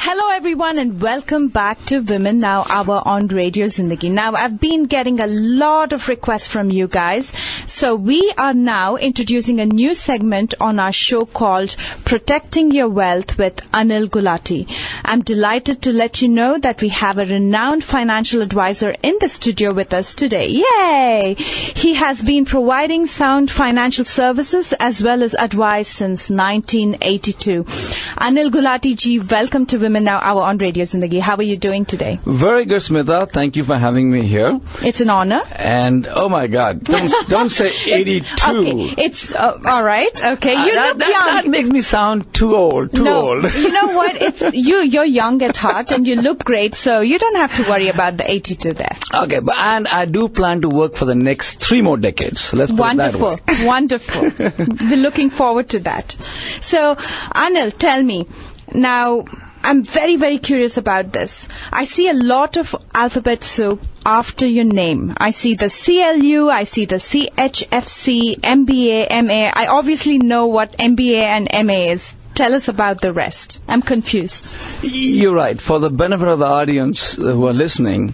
Hello everyone and welcome back to Women Now Hour on Radio Zindagi. Now I've been getting a lot of requests from you guys. So we are now introducing a new segment on our show called Protecting Your Wealth with Anil Gulati. I'm delighted to let you know that we have a renowned financial advisor in the studio with us today. Yay! He has been providing sound financial services as well as advice since 1982. Anil Gulati ji, welcome to Women Now Hour on Radio Zindagi. How are you doing today? Very good, Smita. Thank you for having me here. It's an honor. And, oh my God, don't say 82. Okay, it's, all right, okay. You look young. That makes me sound too old, old. You know what? You're young at heart and you look great, so you don't have to worry about the 82 there. Okay, and I do plan to work for the next 3 more decades. Let's put it that way. Wonderful. We're looking forward to that. So, Anil, tell me, now, I'm very, very curious about this. I see a lot of alphabet soup after your name. I see the CLU, I see the CHFC, MBA, MA. I obviously know what MBA and MA is. Tell us about the rest. I'm confused. You're right. For the benefit of the audience who are listening,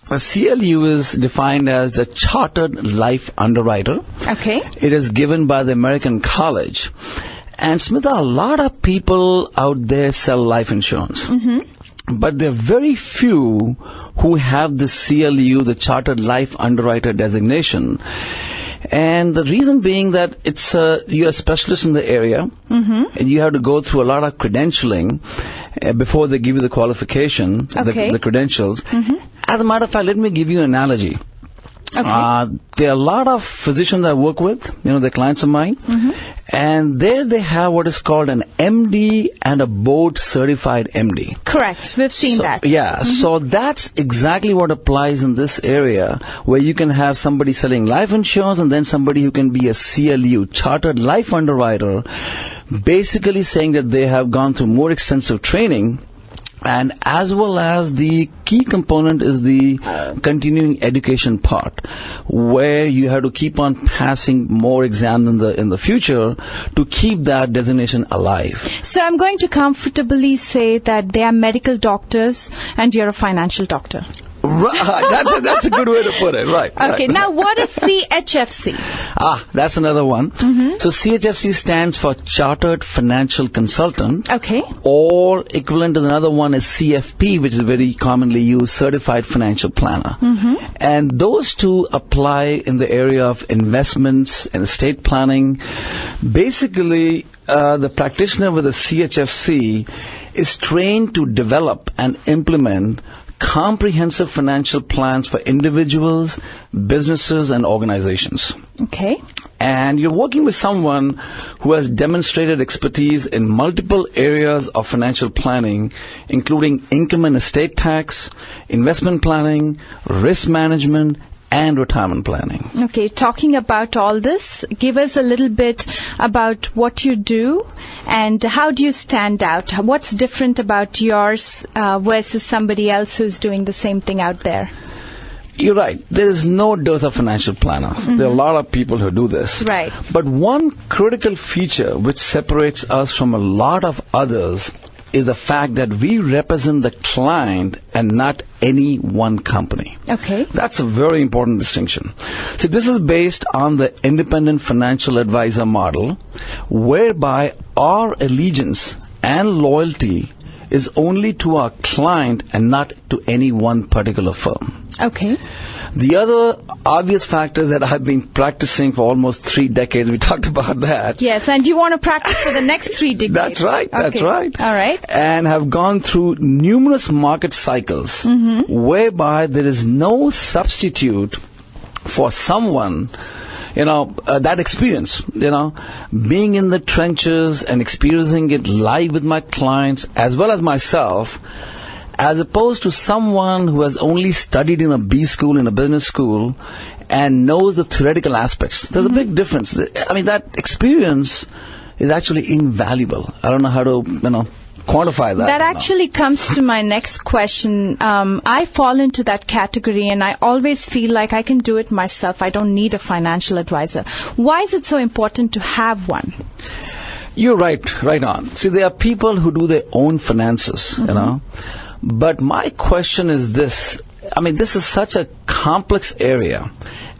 a CLU is defined as the Chartered Life Underwriter. Okay. It is given by the American College. And Smita, a lot of people out there sell life insurance. Mm-hmm. But there are very few who have the CLU, the Chartered Life Underwriter designation. And the reason being that you're a specialist in the area, mm-hmm. and you have to go through a lot of credentialing before they give you the qualification, okay. the credentials. Mm-hmm. As a matter of fact, let me give you an analogy. Okay. There are a lot of physicians I work with, they're clients of mine, mm-hmm. and there they have what is called an MD and a board-certified MD. Correct. We've seen that. Yeah, mm-hmm. so that's exactly what applies in this area, where you can have somebody selling life insurance and then somebody who can be a CLU, Chartered Life Underwriter, basically saying that they have gone through more extensive training. And as well as the key component is the continuing education part, where you have to keep on passing more exams in the future to keep that designation alive. So I'm going to comfortably say that they are medical doctors and you're a financial doctor. Right. That's a good way to put it. Right. Okay. Right. Now, what is CHFC? That's another one. Mm-hmm. So CHFC stands for Chartered Financial Consultant. Okay. Or equivalent to another one is CFP, which is very commonly used, Certified Financial Planner. Mm-hmm. And those two apply in the area of investments and estate planning. Basically, the practitioner with a CHFC is trained to develop and implement comprehensive financial plans for individuals, businesses, and organizations. Okay. And you're working with someone who has demonstrated expertise in multiple areas of financial planning, including income and estate tax, investment planning, risk management, and retirement planning. Okay, talking about all this, give us a little bit about what you do and how do you stand out? What's different about yours versus somebody else who's doing the same thing out there? You're right. There is no dearth of financial planners. Mm-hmm. There are a lot of people who do this. Right. But one critical feature which separates us from a lot of others is the fact that we represent the client and not any one company. Okay. That's a very important distinction. See, this is based on the independent financial advisor model, whereby our allegiance and loyalty is only to our client and not to any one particular firm. Okay. The other obvious factor is that I've been practicing for almost 3 decades. We talked about that. Yes, and you want to practice for the next 3 decades. That's right. Okay. That's right. All right. And have gone through numerous market cycles, mm-hmm. whereby there is no substitute for someone, that experience, being in the trenches and experiencing it live with my clients as well as myself, as opposed to someone who has only studied in a B school, in a business school, and knows the theoretical aspects. There's mm-hmm. a big difference. I mean, that experience is actually invaluable. I don't know how to, quantify that. That actually comes to my next question. I fall into that category, and I always feel like I can do it myself. I don't need a financial advisor. Why is it so important to have one? You're right on. See, there are people who do their own finances, you know. But my question is this. I mean, this is such a complex area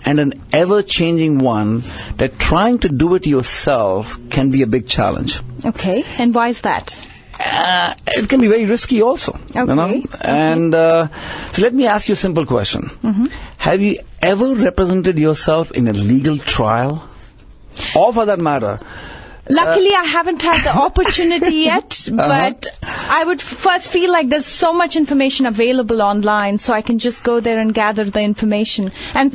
and an ever-changing one that trying to do it yourself can be a big challenge. Okay. And why is that? It can be very risky also. Okay. You know? And so let me ask you a simple question. Have you ever represented yourself in a legal trial? Or for that matter, luckily, I haven't had the opportunity yet, but I would first feel like there's so much information available online, so I can just go there and gather the information. And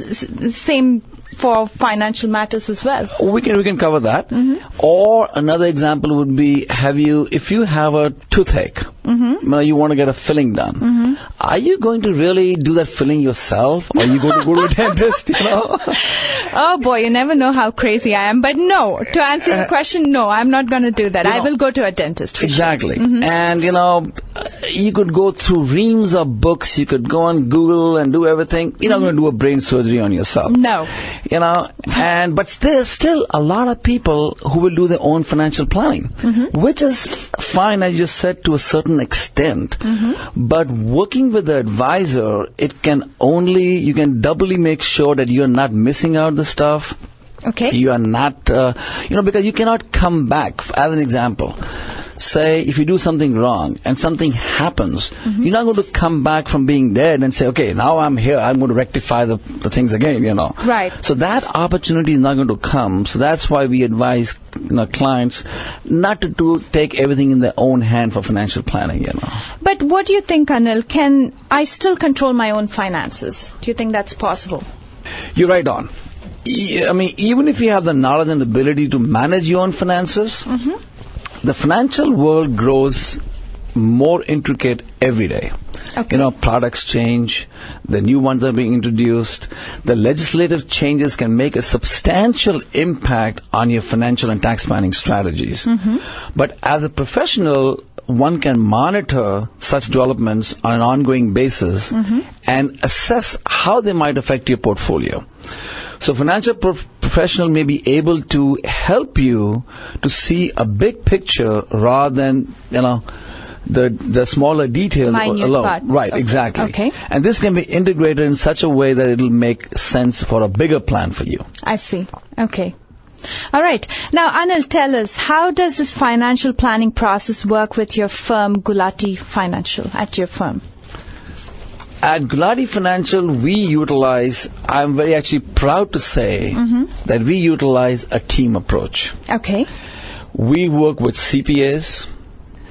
same for financial matters as well. We can cover that. Or another example would be, if you have a toothache, you want to get a filling done, are you going to really do that filling yourself, or are you going to go to a dentist, you know? Oh boy, you never know how crazy I am. But no, to answer your question, no, I'm not going to do that. I will go to a dentist. For exactly. Sure. And, you know, you could go through reams of books. You could go on Google and do everything. You're not going to do a brain surgery on yourself. No. You know, but there's still a lot of people who will do their own financial planning, which is fine, as you just said, to a certain extent. But working with the advisor, you can doubly make sure that you're not missing out the stuff. Okay. You are not, because you cannot come back. As an example, say if you do something wrong and something happens, you're not going to come back from being dead and say, okay, now I'm here, I'm going to rectify the things again, you know. Right. So that opportunity is not going to come. So that's why we advise clients not to take everything in their own hand for financial planning, you know. But what do you think, Anil? Can I still control my own finances? Do you think that's possible? You're right on. I mean, even if you have the knowledge and ability to manage your own finances, the financial world grows more intricate every day. Okay. You know, products change, the new ones are being introduced, the legislative changes can make a substantial impact on your financial and tax planning strategies. But as a professional, one can monitor such developments on an ongoing basis and assess how they might affect your portfolio. So financial professional may be able to help you to see a big picture rather than, you know, the smaller details alone. Parts. Right, Okay. exactly. Okay. And this can be integrated in such a way that it will make sense for a bigger plan for you. I see. Okay. All right. Now, Anil, tell us, how does this financial planning process work with your firm, Gulati Financial, at your firm? At Gulati Financial, I'm very actually proud to say that we utilize a team approach. Okay. We work with CPAs,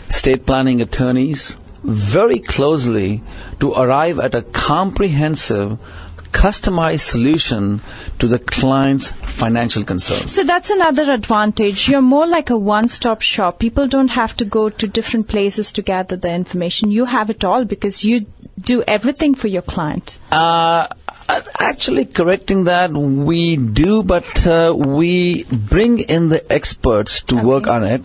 estate planning attorneys, very closely to arrive at a comprehensive, customized solution to the client's financial concerns. So that's another advantage. You're more like a one-stop shop. People don't have to go to different places to gather the information. You have it all because you do everything for your client. Actually, correcting that, we do, but we bring in the experts to work on it.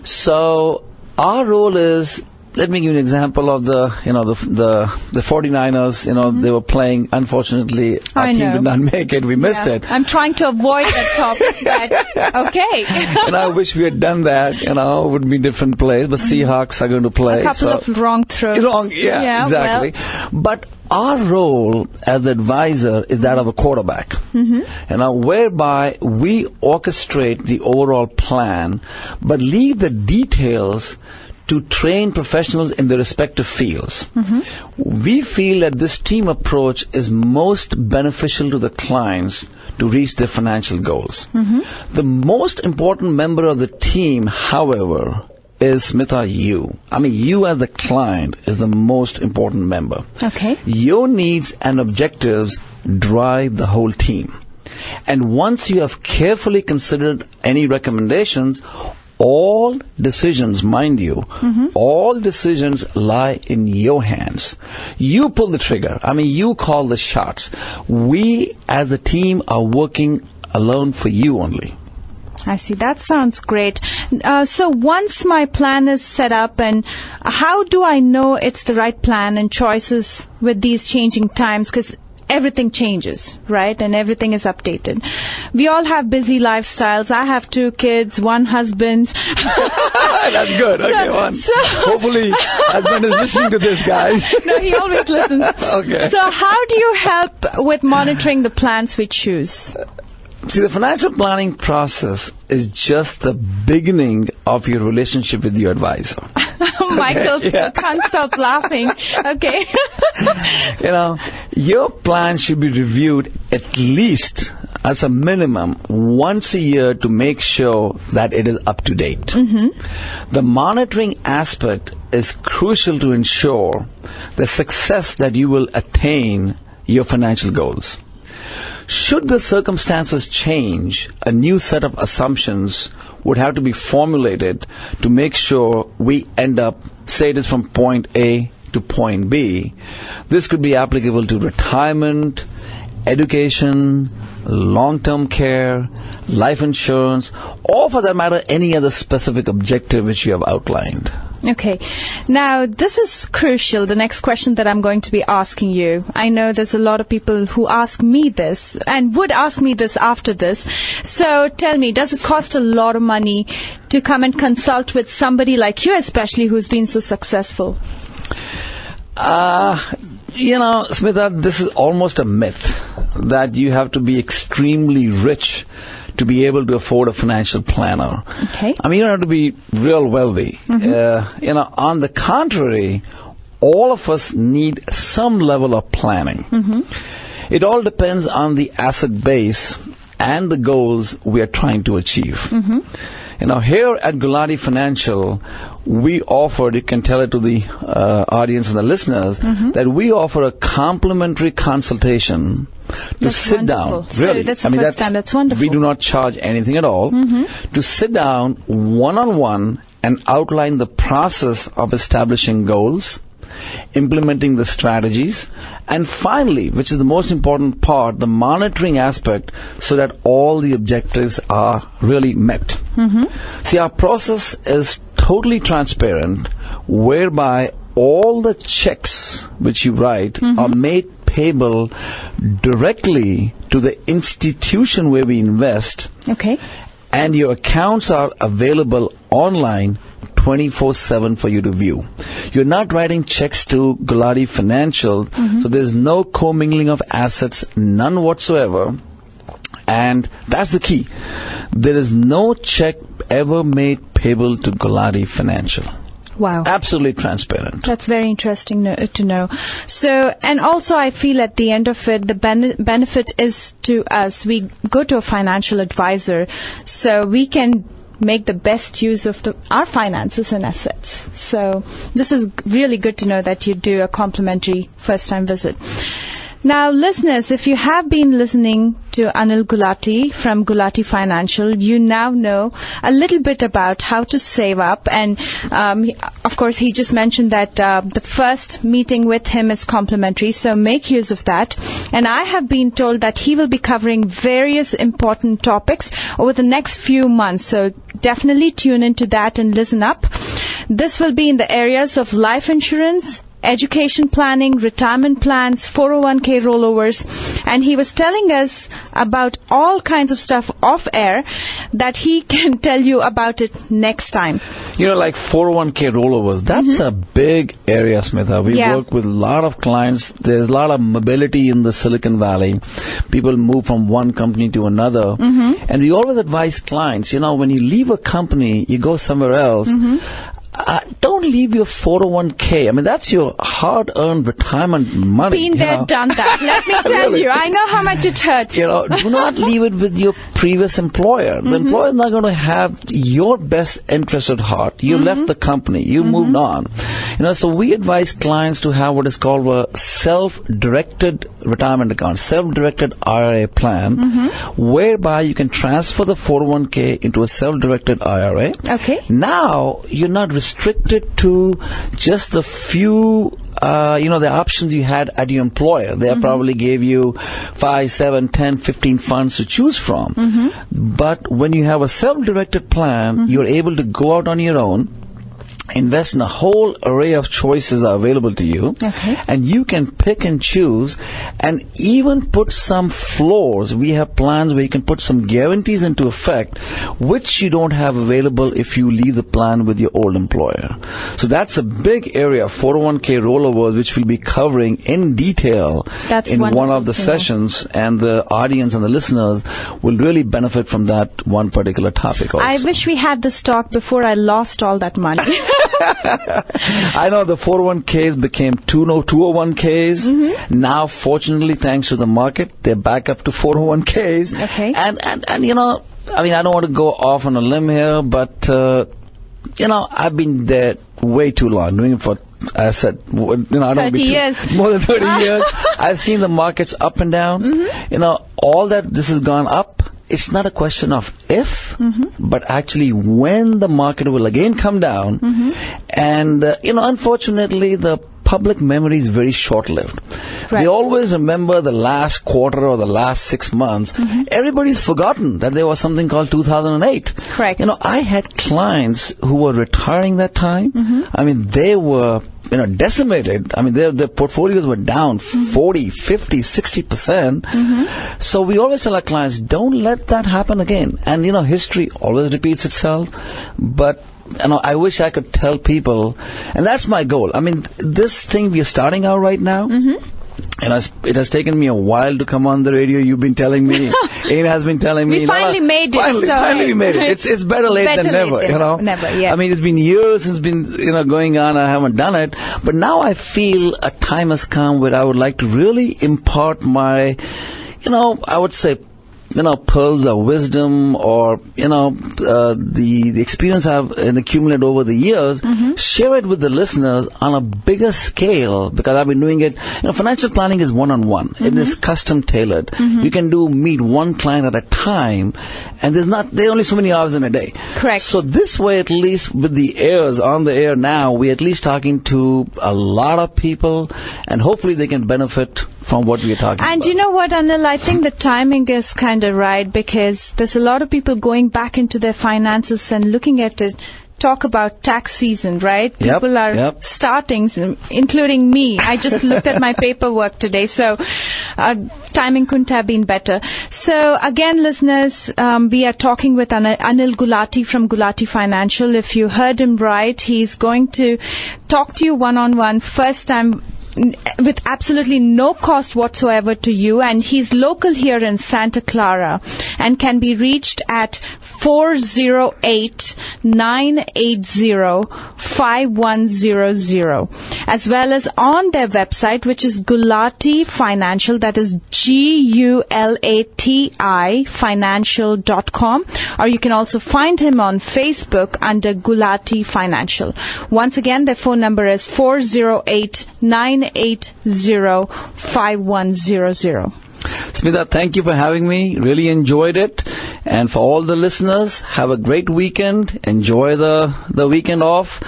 So our role is, let me give you an example of the 49ers, they were playing. Unfortunately, our team did not make it. We missed it. I'm trying to avoid that topic, but okay. And I wish we had done that, it would be a different place, but Seahawks are going to play. A couple of wrong throws. Yeah, exactly. Well. But our role as advisor is that of a quarterback, whereby we orchestrate the overall plan, but leave the details to train professionals in their respective fields. We feel that this team approach is most beneficial to the clients to reach their financial goals. The most important member of the team, however, is, Smitha, you. I mean, you as the client is the most important member. Okay. Your needs and objectives drive the whole team. And once you have carefully considered any recommendations, all decisions, mind you, all decisions lie in your hands. You pull the trigger. I mean, you call the shots. We, as a team, are working alone for you only. I see. That sounds great. So once my plan is set up, and how do I know it's the right plan and choices with these changing times? Because everything changes, right? And everything is updated. We all have busy lifestyles. I have 2 kids, 1 husband. That's good. Okay, one. Hopefully, husband is listening to this, guys. No, he always listens. Okay. So how do you help with monitoring the plans we choose? See, the financial planning process is just the beginning of your relationship with your advisor. Michael can't stop laughing. Okay. Your plan should be reviewed at least, as a minimum, once a year to make sure that it is up to date. Mm-hmm. The monitoring aspect is crucial to ensure the success that you will attain your financial goals. Should the circumstances change, a new set of assumptions would have to be formulated to make sure we end up, say it is from point A to point B. This could be applicable to retirement, education, long-term care, life insurance, or for that matter, any other specific objective which you have outlined. Okay. Now, this is crucial, the next question that I'm going to be asking you. I know there's a lot of people who ask me this and would ask me this after this. So tell me, does it cost a lot of money to come and consult with somebody like you, especially who's been so successful? Smita, this is almost a myth that you have to be extremely rich to be able to afford a financial planner. Okay. I mean, you don't have to be real wealthy. Mm-hmm. On the contrary, all of us need some level of planning. Mm-hmm. It all depends on the asset base and the goals we are trying to achieve. Mm-hmm. Here at Gulati Financial, we offer, you can tell it to the audience and the listeners, mm-hmm. that we offer a complimentary consultation to sit wonderful. down. Really, that's the first time. That's wonderful. We do not charge anything at all. Mm-hmm. To sit down one-on-one and outline the process of establishing goals, implementing the strategies, and finally, which is the most important part, the monitoring aspect so that all the objectives are really met. Mm-hmm. See, our process is totally transparent, whereby all the checks which you write mm-hmm. are made payable directly to the institution where we invest. Okay. And your accounts are available online 24/7 for you to view. You're not writing checks to Gulati Financial, mm-hmm. so there's no commingling of assets, none whatsoever. And that's the key. There is no check ever made payable to Gulati Financial. Wow. Absolutely transparent. That's very interesting to know. So, and also I feel at the end of it, the benefit is to us. We go to a financial advisor, so we can make the best use of our finances and assets. So, this is really good to know that you do a complimentary first-time visit. Now, listeners, if you have been listening to Anil Gulati from Gulati Financial, you now know a little bit about how to save up. And, of course, he just mentioned that the first meeting with him is complimentary, so make use of that. And I have been told that he will be covering various important topics over the next few months. So definitely tune into that and listen up. This will be in the areas of life insurance, education planning, retirement plans, 401k rollovers, and he was telling us about all kinds of stuff off air that he can tell you about it next time. Like 401k rollovers, that's mm-hmm. a big area, Smitha. We work with a lot of clients. There's a lot of mobility in the Silicon Valley. People move from one company to another. Mm-hmm. And we always advise clients, when you leave a company, you go somewhere else. Mm-hmm. Don't leave your 401k. I mean, that's your hard-earned retirement money. Been there, done that. Let me tell really? You, I know how much it hurts. Do not leave it with your previous employer. The mm-hmm. employer is not going to have your best interest at heart. You mm-hmm. left the company. You mm-hmm. moved on. So we advise clients to have what is called a self-directed retirement account, self-directed IRA plan, mm-hmm. whereby you can transfer the 401k into a self-directed IRA. Okay. Now, you're not restricted to just the few, the options you had at your employer. They mm-hmm. probably gave you 5, 7, 10, 15 funds to choose from. Mm-hmm. But when you have a self-directed plan, mm-hmm. you're able to go out on your own, invest in a whole array of choices are available to you. Okay. And you can pick and choose and even put some floors. We have plans where you can put some guarantees into effect, which you don't have available if you leave the plan with your old employer. So that's a big area, 401k rollovers, which we'll be covering in detail in one of the sessions. And the audience and the listeners will really benefit from that one particular topic also. I wish we had this talk before I lost all that money. I know the 401ks became 201ks. Mm-hmm. Now, fortunately, thanks to the market, they're back up to 401ks. Okay. And you know, I mean, I don't want to go off on a limb here, but, you know, I've been there way too long, doing it for, I said, you know, I don't 30 years. More than 30 years. I've seen the markets up and down. Mm-hmm. You know, all that this has gone up. It's not a question of if, but actually when the market will again come down. Mm-hmm. And, you know, unfortunately, the public memory is very short-lived. Right. They always remember the last quarter or the last 6 months. Mm-hmm. Everybody's forgotten that there was something called 2008. Correct. You know, I had clients who were retiring that time. Mm-hmm. I mean, they were, you know, decimated. I mean, their portfolios were down 40, 50, 60%. Mm-hmm. So we always tell our clients, don't let that happen again. And, you know, history always repeats itself. But, you know, I wish I could tell people, and that's my goal. I mean, this thing we are starting out right now, and it has taken me a while to come on the radio. You've been telling me, Ain has been telling me. We finally made it. Finally we made it. It's better late than never, you know. Never, yeah. I mean, it's been years since it's been, you know, going on. I haven't done it. But now I feel a time has come where I would like to really impart my, you know, I would say, you know, pearls of wisdom, or, you know, the experience I've accumulated over the years, share it with the listeners on a bigger scale, because I've been doing it. You know, financial planning is one-on-one. It is custom tailored. You can meet one client at a time, and there are only so many hours in a day. Correct. So this way, at least with the airs on the air now, we're at least talking to a lot of people, and hopefully they can benefit from what we are talking about. And you know what, Anil, I think the timing is kind of right, because there's a lot of people going back into their finances and looking at it. Talk about tax season, right? Yep, people are starting, including me. I just looked at my paperwork today, so timing couldn't have been better. So again, listeners, we are talking with Anil Gulati from Gulati Financial. If you heard him right, he's going to talk to you one-on-one, first time, with absolutely no cost whatsoever to you, and he's local here in Santa Clara and can be reached at 408-980-5100, as well as on their website, which is Gulati Financial, that is Gulati financial.com, or you can also find him on Facebook under Gulati Financial. Once again, their phone number is 408-980-5100. Smita, thank you for having me. Really enjoyed it. And for all the listeners, have a great weekend. Enjoy the weekend off.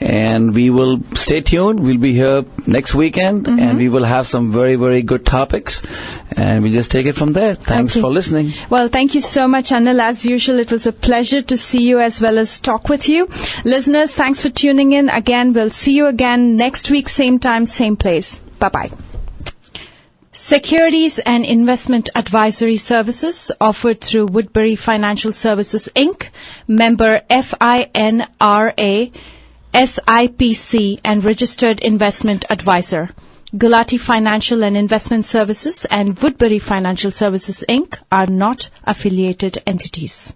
And we will stay tuned. We'll be here next weekend, and we will have some very, very good topics. And we just take it from there. Thanks for listening. Well, thank you so much, Anil. As usual, it was a pleasure to see you as well as talk with you. Listeners, thanks for tuning in. Again, we'll see you again next week, same time, same place. Bye-bye. Securities and investment advisory services offered through Woodbury Financial Services, Inc., member FINRA, SIPC, and registered investment advisor. Gulati Financial and Investment Services and Woodbury Financial Services, Inc. are not affiliated entities.